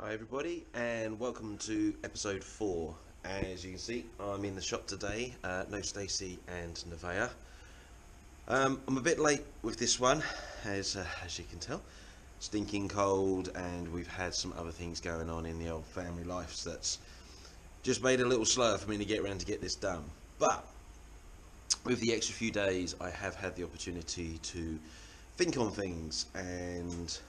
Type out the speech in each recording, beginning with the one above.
Hi everybody, and welcome to episode 4. As you can see, I'm in the shop today. No Stacey and Nevaeh. I'm a bit late with this one, as you can tell. Stinking cold, and we've had some other things going on in the old family life that's just made it a little slower for me to get around to get this done. But with the extra few days, I have had the opportunity to think on things, and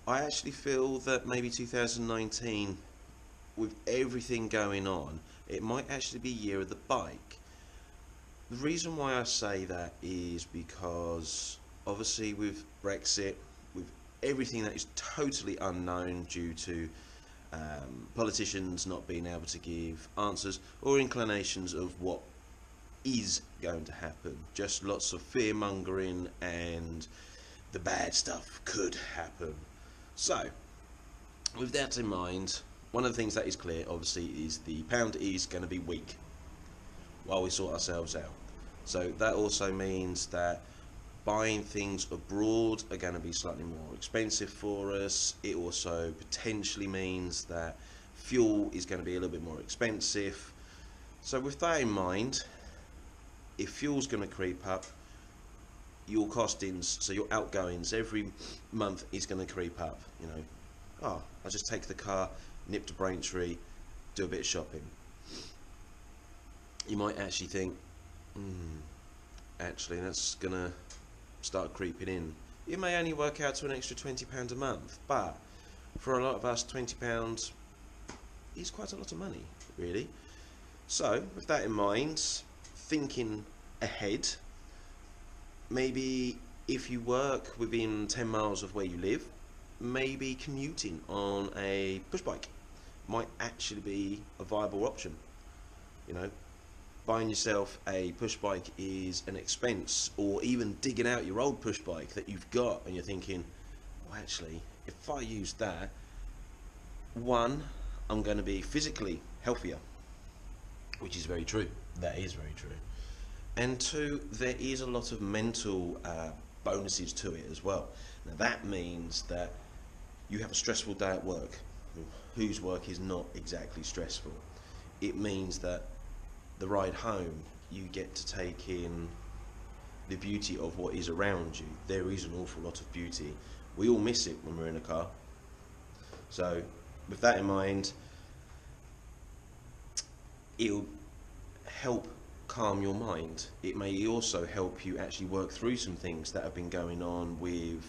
I actually feel that maybe 2019, with everything going on, it might actually be year of the bike. The reason why I say that is because obviously with Brexit, with everything that is totally unknown due to politicians not being able to give answers or inclinations of what is going to happen, just lots of fear mongering and the bad stuff could happen. So, with that in mind, one of the things that is clear, obviously, is the pound is going to be weak while we sort ourselves out. So that also means that buying things abroad are going to be slightly more expensive for us. It also potentially means that fuel is going to be a little bit more expensive. So with that in mind, if fuel's going to creep up, your costings, so your outgoings every month is going to creep up. You know, I'll just take the car, nip to Braintree, do a bit of shopping. You might actually think, actually that's going to start creeping in. It may only work out to an extra £20 a month, but for a lot of us, £20 is quite a lot of money, really. So, with that in mind, thinking ahead, maybe if you work within 10 miles of where you live, maybe commuting on a push bike might actually be a viable option. You know, buying yourself a push bike is an expense, or even digging out your old push bike that you've got and you're thinking, well, actually, if I use that, one, I'm going to be physically healthier, which is very true. That is very true. And two, there is a lot of mental bonuses to it as well. Now that means that you have a stressful day at work. Whose work is not exactly stressful? It means that the ride home, you get to take in the beauty of what is around you. There is an awful lot of beauty. We all miss it when we're in a car. So with that in mind, it'll help calm your mind. It may also help you actually work through some things that have been going on with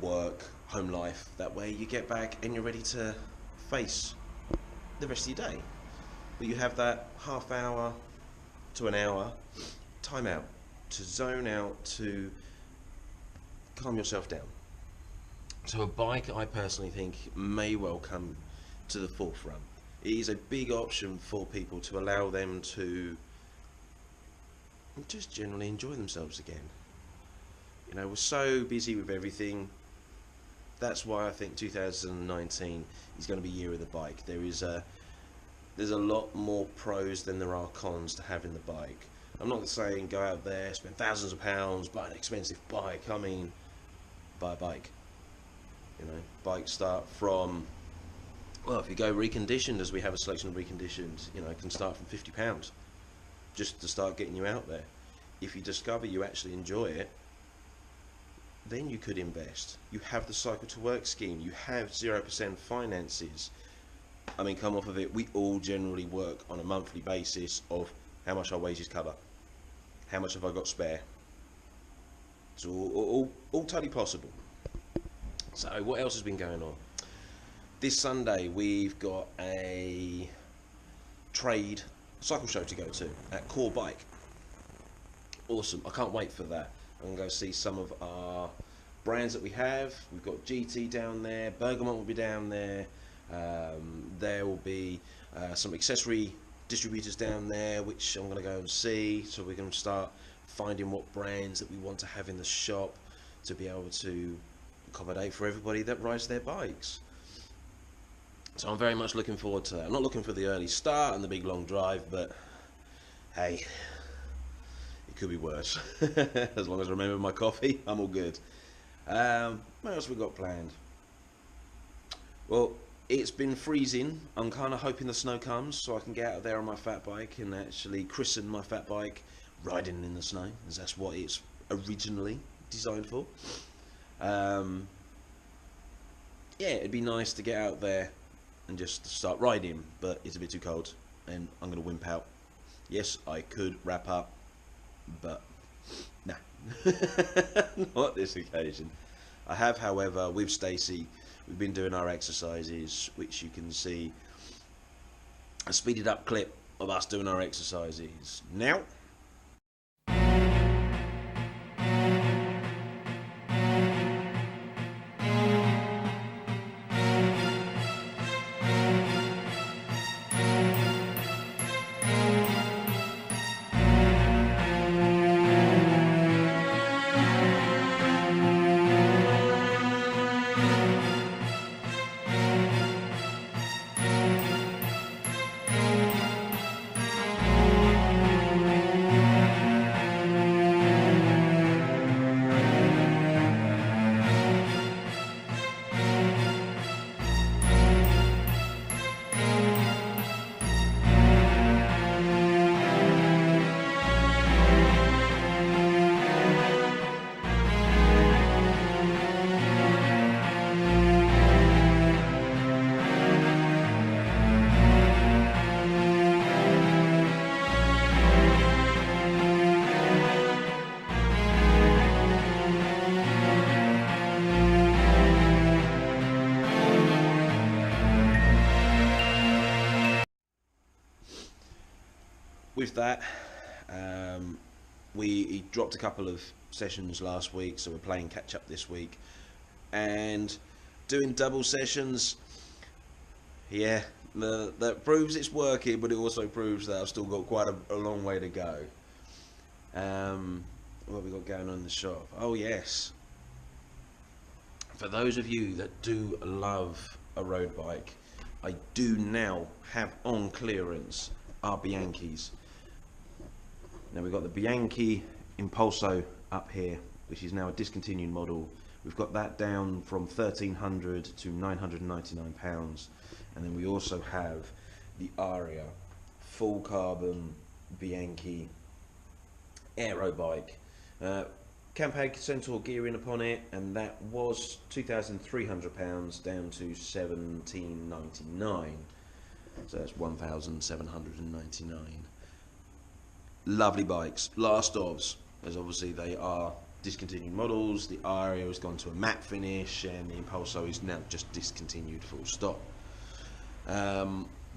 work, home life. That way you get back and you're ready to face the rest of your day. But you have that half hour to an hour time out to zone out, to calm yourself down. So a bike, I personally think, may well come to the forefront. It is a big option for people to allow them to just generally enjoy themselves again. You know, we're so busy with everything. That's why I think 2019 is going to be year of the bike. There's a lot more pros than there are cons to having the bike. I'm not saying go out there, spend thousands of pounds, buy an expensive bike. I mean, buy a bike. You know, bikes start from, well, if you go reconditioned, as we have a selection of reconditioned, you know, it can start from £50 just to start getting you out there. If you discover you actually enjoy it, then you could invest. You have the cycle to work scheme, you have 0% finances. I mean, come off of it, we all generally work on a monthly basis of how much our wages cover, how much have I got spare. It's all totally possible. So what else has been going on? This Sunday we've got a trade cycle show to go to at Core Bike. Awesome, I can't wait for that. I'm going to go see some of our brands that we have. We've got GT down there, Bergamot will be down there. There will be some accessory distributors down there, which I'm going to go and see, so we're going to start finding what brands that we want to have in the shop to be able to accommodate for everybody that rides their bikes. So I'm very much looking forward to that. I'm not looking for the early start and the big long drive, but hey, it could be worse. As long as I remember my coffee, I'm all good. What else we got planned? Well, it's been freezing. I'm kind of hoping the snow comes so I can get out there on my fat bike and actually christen my fat bike riding in the snow, as that's what it's originally designed for. Yeah, it'd be nice to get out there and just start riding, but it's a bit too cold and I'm going to wimp out. Yes, I could wrap up, but nah, not this occasion. I have, however, with Stacey, we've been doing our exercises, which you can see a speeded up clip of us doing our exercises now. With that, we dropped a couple of sessions last week, so we're playing catch up this week and doing double sessions. Yeah, that proves it's working, but it also proves that I've still got quite a long way to go. What have we got going on in the shop? Oh yes, for those of you that do love a road bike, I do now have on clearance our Bianchis. Now we've got the Bianchi Impulso up here, which is now a discontinued model. We've got that down from £1,300 to £999, and then we also have the Aria full carbon Bianchi aero bike. Campag Centaur gearing upon it, and that was £2,300 down to £1,799. So that's 1,799. Lovely bikes, last ofs, as obviously they are discontinued models. The Aria has gone to a matte finish, and the Impulso is now just discontinued, full stop.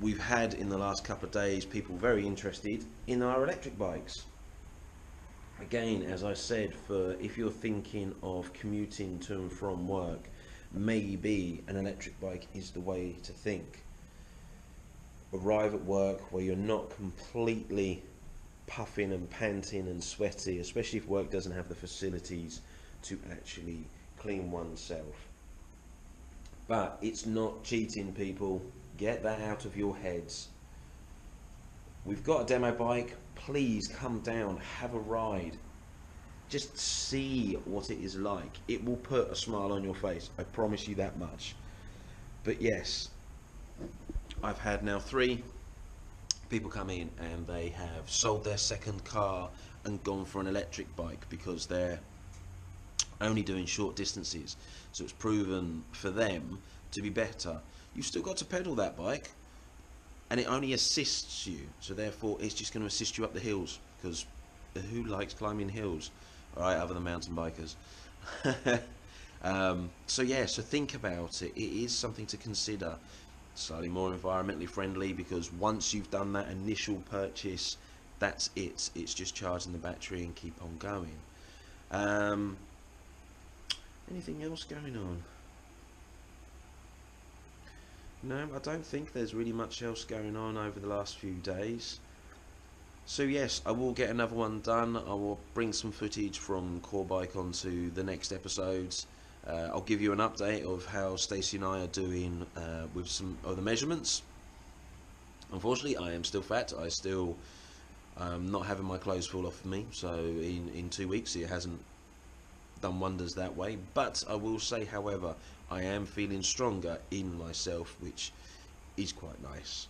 We've had in the last couple of days people very interested in our electric bikes. Again, as I said, for if you're thinking of commuting to and from work, maybe an electric bike is the way to think. Arrive at work where you're not completely puffing and panting and sweaty, especially if work doesn't have the facilities to actually clean oneself. But it's not cheating, people. Get that out of your heads. We've got a demo bike. Please come down, have a ride. Just see what it is like. It will put a smile on your face, I promise you that much. But yes, I've had now 3 people come in and they have sold their second car and gone for an electric bike because they're only doing short distances, so it's proven for them to be better. You've still got to pedal that bike, and it only assists you, so therefore it's just going to assist you up the hills, because who likes climbing hills, alright, other than mountain bikers? So yeah, so think about it. It is something to consider. Slightly more environmentally friendly, because once you've done that initial purchase, that's it. It's just charging the battery and keep on going. Anything else going on? No, I don't think there's really much else going on over the last few days. So yes, I will get another one done. I will bring some footage from Core Bike onto the next episodes. I'll give you an update of how Stacey and I are doing with some of the measurements. Unfortunately, I am still fat. I still not having my clothes fall off of me. So in 2 weeks, it hasn't done wonders that way. But I will say, however, I am feeling stronger in myself, which is quite nice.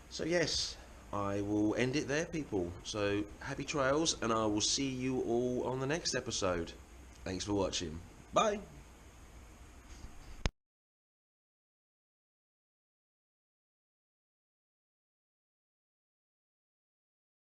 So yes, I will end it there, people. So happy trails, and I will see you all on the next episode. Thanks for watching. Bye.